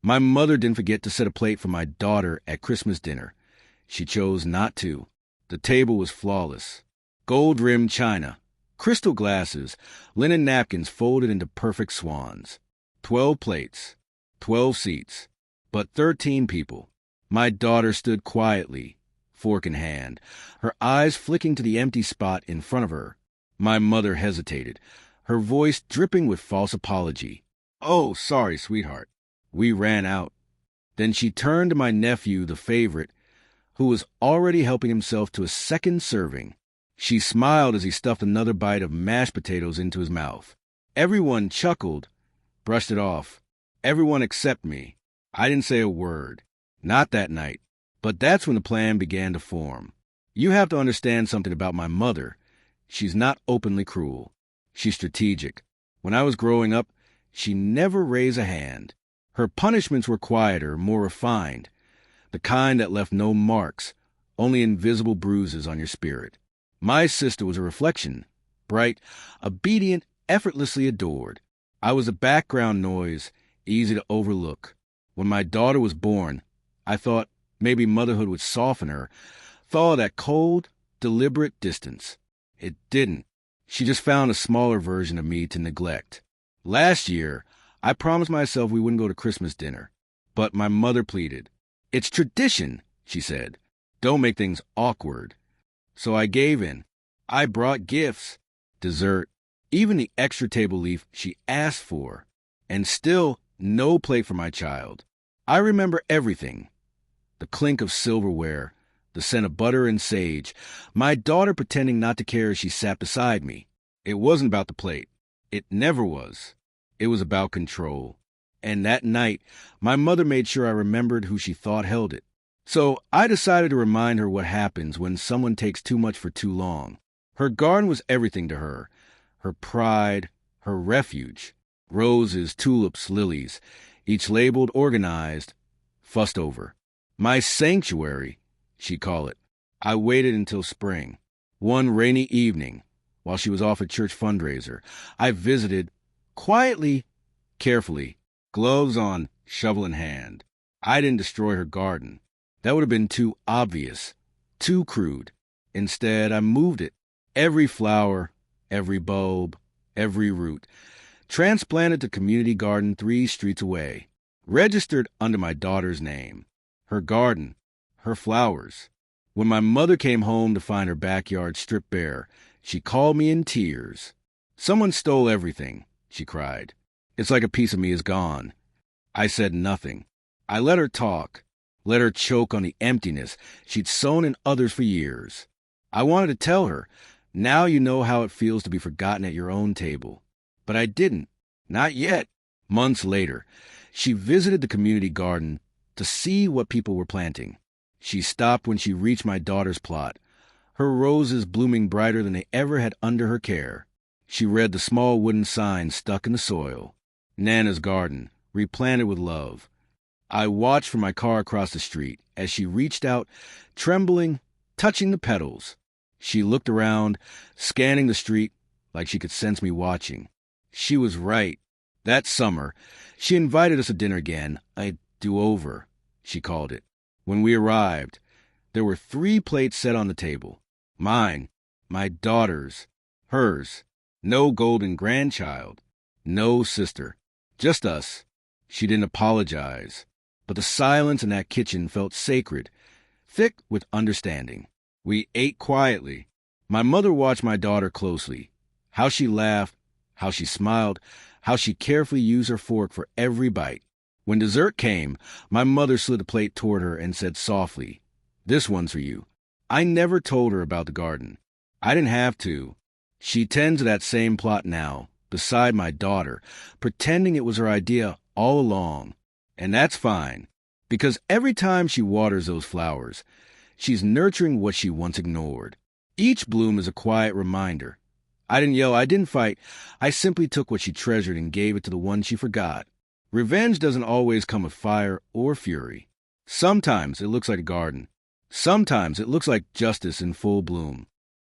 My mother didn't forget to set a plate for my daughter at Christmas dinner. She chose not to. The table was flawless. Gold-rimmed china, crystal glasses, linen napkins folded into perfect swans. 12 plates, 12 seats, but 13 people. My daughter stood quietly, fork in hand, her eyes flicking to the empty spot in front of her. My mother hesitated, her voice dripping with false apology. "Oh, sorry, sweetheart." We ran out. Then she turned to my nephew, the favorite, who was already helping himself to a second serving. She smiled as he stuffed another bite of mashed potatoes into his mouth. Everyone chuckled, brushed it off. Everyone except me. I didn't say a word. Not that night. But that's when the plan began to form. You have to understand something about my mother. She's not openly cruel. She's strategic. When I was growing up, she never raised a hand. Her punishments were quieter, more refined. The kind that left no marks, only invisible bruises on your spirit. My sister was a reflection, bright, obedient, effortlessly adored. I was a background noise, easy to overlook. When my daughter was born, I thought maybe motherhood would soften her, thaw that cold, deliberate distance. It didn't. She just found a smaller version of me to neglect. Last year, I promised myself we wouldn't go to Christmas dinner, but my mother pleaded. "It's tradition," she said. "Don't make things awkward." So I gave in. I brought gifts, dessert, even the extra table leaf she asked for, and still no plate for my child. I remember everything. The clink of silverware, the scent of butter and sage, my daughter pretending not to care as she sat beside me. It wasn't about the plate. It never was. It was about control. And that night, my mother made sure I remembered who she thought held it. So I decided to remind her what happens when someone takes too much for too long. Her garden was everything to her. Her pride, her refuge. Roses, tulips, lilies, each labeled, organized, fussed over. My sanctuary, she'd call it. I waited until spring. One rainy evening, while she was off at church fundraiser, I visited, quietly, carefully, gloves on, shovel in hand. I didn't destroy her garden. That would have been too obvious, too crude. Instead, I moved it. Every flower, every bulb, every root. Transplanted to community garden 3 streets away. Registered under my daughter's name. Her garden, her flowers. When my mother came home to find her backyard stripped bare, she called me in tears. "Someone stole everything," she cried. "It's like a piece of me is gone." I said nothing. I let her talk. Let her choke on the emptiness she'd sown in others for years. I wanted to tell her, now you know how it feels to be forgotten at your own table. But I didn't. Not yet. Months later, she visited the community garden to see what people were planting. She stopped when she reached my daughter's plot, her roses blooming brighter than they ever had under her care. She read the small wooden sign stuck in the soil. Nana's garden, replanted with love. I watched from my car across the street as she reached out, trembling, touching the petals. She looked around, scanning the street like she could sense me watching. She was right. That summer, she invited us to dinner again, a do-over, she called it. When we arrived, there were 3 plates set on the table. Mine, my daughter's, hers. No golden grandchild, no sister, just us. She didn't apologize. But the silence in that kitchen felt sacred, thick with understanding. We ate quietly. My mother watched my daughter closely. How she laughed, how she smiled, how she carefully used her fork for every bite. When dessert came, my mother slid a plate toward her and said softly, "This one's for you." I never told her about the garden. I didn't have to. She tends to that same plot now, beside my daughter, pretending it was her idea all along. And that's fine, because every time she waters those flowers, she's nurturing what she once ignored. Each bloom is a quiet reminder. I didn't yell, I didn't fight. I simply took what she treasured and gave it to the one she forgot. Revenge doesn't always come with fire or fury. Sometimes it looks like a garden. Sometimes it looks like justice in full bloom.